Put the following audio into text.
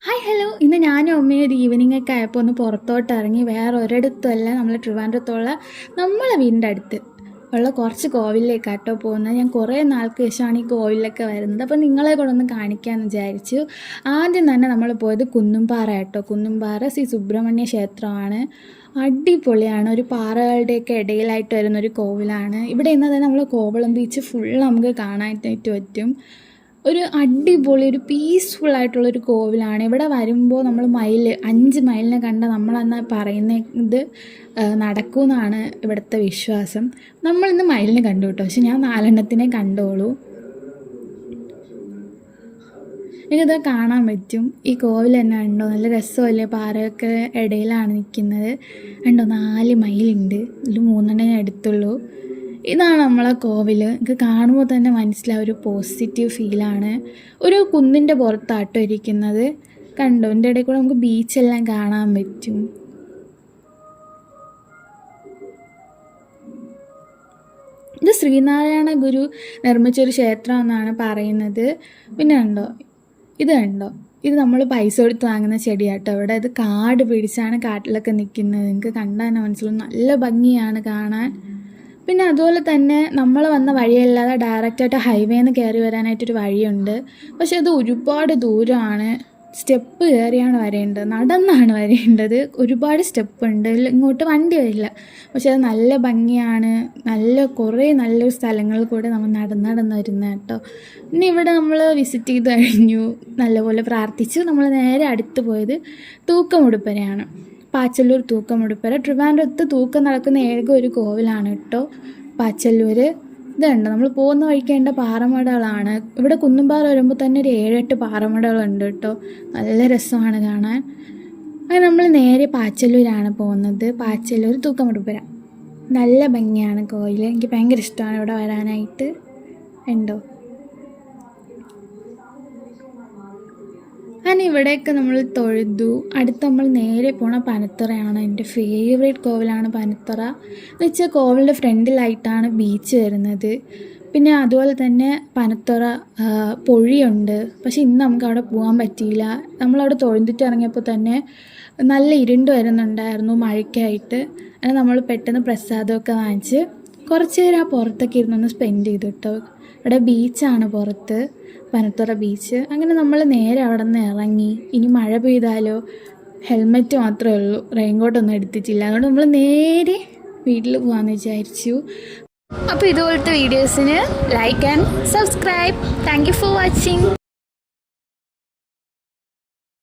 Hi hello, ഇന്ന് ഞാനും അമ്മയും ഒരു ഈവനിങ് ഒക്കെ ആയപ്പോൾ ഒന്ന് പുറത്തോട്ട് ഇറങ്ങി. വേറെ ഒരിടത്തുമല്ല, നമ്മൾ ട്രിവാൻഡ്രത്തുള്ള നമ്മളെ വീടിൻ്റെ അടുത്ത് ഉള്ള കുറച്ച് കോവിലിലേക്കാട്ടോ പോകുന്നത്. ഞാൻ കുറേ നാൾക്ക് ശേഷമാണ് ഈ കോവിലൊക്കെ വരുന്നത്. അപ്പോൾ നിങ്ങളെ കൂടെ ഒന്ന് കാണിക്കാമെന്ന് വിചാരിച്ചു. ആദ്യം തന്നെ നമ്മൾ പോയത് കുന്നുംപാറ കേട്ടോ. കുന്നുംപാറ ശ്രീ സുബ്രഹ്മണ്യ ക്ഷേത്രമാണ്. അടിപൊളിയാണ്. ഒരു പാറകളുടെയൊക്കെ ഇടയിലായിട്ട് വരുന്നൊരു കോവിലാണ്. ഇവിടെ ഇന്ന് തന്നെ നമ്മൾ കോവളം ബീച്ച് ഫുള്ള് നമുക്ക് കാണാനായിട്ട് പറ്റും. ഒരു അടിപൊളി ഒരു പീസ്ഫുള്ളായിട്ടുള്ളൊരു കോവിലാണ്. ഇവിടെ വരുമ്പോൾ നമ്മൾ 5 മൈലിനെ കണ്ട നമ്മളന്ന് പറയുന്നത് നടക്കുമെന്നാണ് ഇവിടുത്തെ വിശ്വാസം. നമ്മളിന്ന് മൈലിനെ കണ്ടു കേട്ടോ, പക്ഷെ ഞാൻ 4 കണ്ടോളൂ. എനിക്കത് കാണാൻ പറ്റും. ഈ കോവിൽ തന്നെ ഉണ്ടോ, നല്ല രസമല്ലേ, പാറയൊക്കെ ഇടയിലാണ് നിൽക്കുന്നത്. ഉണ്ടോ 4 മൈലുണ്ട്, ഇതിൽ 3 എടുത്തുള്ളൂ. ഇതാണ് നമ്മളെ കോവിൽ. എനിക്ക് കാണുമ്പോൾ തന്നെ മനസ്സിലാവും, ഒരു പോസിറ്റീവ് ഫീലാണ്. ഒരു കുന്നിൻ്റെ പുറത്താട്ടോ ഇരിക്കുന്നത്. കണ്ടോ, എൻ്റെ ഇടയിൽ കൂടെ നമുക്ക് ബീച്ചെല്ലാം കാണാൻ പറ്റും. ഇത് ശ്രീനാരായണ ഗുരു നിർമ്മിച്ചൊരു ക്ഷേത്രം എന്നാണ് പറയുന്നത്. പിന്നെ ഇത് നമ്മൾ പൈസ കൊടുത്ത് വാങ്ങുന്ന ചെടിയാട്ടോ. ഇവിടെ ഇത് കാട് പിടിച്ചാണ് കാട്ടിലൊക്കെ നിൽക്കുന്നത്. നിങ്ങൾക്ക് കണ്ടാൽ തന്നെ മനസ്സിലാവും, നല്ല ഭംഗിയാണ് കാണാൻ. പിന്നെ അതുപോലെ തന്നെ നമ്മൾ വന്ന വഴിയല്ലാതെ ഡയറക്റ്റായിട്ട് ഹൈവേന്ന് കയറി വരാനായിട്ടൊരു വഴിയുണ്ട്. പക്ഷെ അത് ഒരുപാട് ദൂരമാണ്. സ്റ്റെപ്പ് കയറിയാണ് വരേണ്ടത്, നടന്നാണ് വരേണ്ടത്. ഒരുപാട് സ്റ്റെപ്പ് ഉണ്ട്, ഇങ്ങോട്ട് വണ്ടി വരില്ല. പക്ഷെ അത് നല്ല ഭംഗിയാണ്. കുറേ നല്ലൊരു സ്ഥലങ്ങളിൽ കൂടെ നമ്മൾ നടന്ന് വരുന്നത് കേട്ടോ. പിന്നെ ഇവിടെ നമ്മൾ വിസിറ്റ് ചെയ്ത് കഴിഞ്ഞു, നല്ലപോലെ പ്രാർത്ഥിച്ചു. നമ്മൾ നേരെ അടുത്ത് പോയത് തൂക്കമുടുപ്പരയാണ്. പാച്ചല്ലൂർ തൂക്കമുടുപ്പര. ട്രിവാൻഡ്രത്ത് തൂക്കം നടക്കുന്ന ഏക ഒരു കോവിലാണ് കേട്ടോ പാച്ചല്ലൂർ. ഇതുണ്ട് നമ്മൾ പോകുന്ന വഴിക്കേണ്ട പാറമടകളാണ്. ഇവിടെ കുന്നുംപാറ വരുമ്പോൾ തന്നെ ഒരു 7-8 പാറമടകളുണ്ട് കേട്ടോ. നല്ല രസമാണ് കാണാൻ. അങ്ങനെ നമ്മൾ നേരെ പാച്ചല്ലൂരാണ് പോകുന്നത്. പാച്ചല്ലൂർ തൂക്കമുടുപ്പര നല്ല ഭംഗിയാണ് കോവിൽ. എനിക്ക് ഭയങ്കര ഇഷ്ടമാണ് ഇവിടെ വരാനായിട്ട്. ഉണ്ടോ, അങ്ങനെ ഇവിടെയൊക്കെ നമ്മൾ തൊഴുതു. അടുത്ത് നമ്മൾ നേരെ പോണ പനത്തറയാണ്. എൻ്റെ ഫേവറേറ്റ് കോവിലാണ് പനത്തറ. എന്ന് വെച്ചാൽ കോവിലിൻ്റെ ഫ്രണ്ടിലായിട്ടാണ് ബീച്ച് വരുന്നത്. പിന്നെ അതുപോലെ തന്നെ പനത്തറ പൊഴിയുണ്ട്. പക്ഷെ ഇന്ന് നമുക്ക് അവിടെ പോകാൻ പറ്റിയില്ല. നമ്മളവിടെ തൊഴുതിട്ട് ഇറങ്ങിയപ്പോൾ തന്നെ നല്ല ഇരുണ്ട് വരുന്നുണ്ടായിരുന്നു മഴയ്ക്കായിട്ട്. അങ്ങനെ നമ്മൾ പെട്ടെന്ന് പ്രസാദമൊക്കെ വാങ്ങിച്ച് കുറച്ച് നേരം ആ പുറത്തൊക്കെ ഇരുന്നൊന്ന് സ്പെൻഡ് ചെയ്തു കേട്ടോ. ഇവിടെ ബീച്ചാണ് പുറത്ത്, പനത്തറ ബീച്ച്. അങ്ങനെ നമ്മൾ നേരെ അവിടെ നിന്ന് ഇറങ്ങി. ഇനി മഴ പെയ്താലോ, ഹെൽമെറ്റ് മാത്രമേ ഉള്ളൂ, റെയിൻകോട്ടൊന്നും എടുത്തിട്ടില്ല. അതുകൊണ്ട് നമ്മൾ നേരെ വീട്ടിൽ പോകാമെന്ന് വിചാരിച്ചു. അപ്പോൾ ഇതുപോലത്തെ വീഡിയോസിന് like and subscribe. Thank you for watching.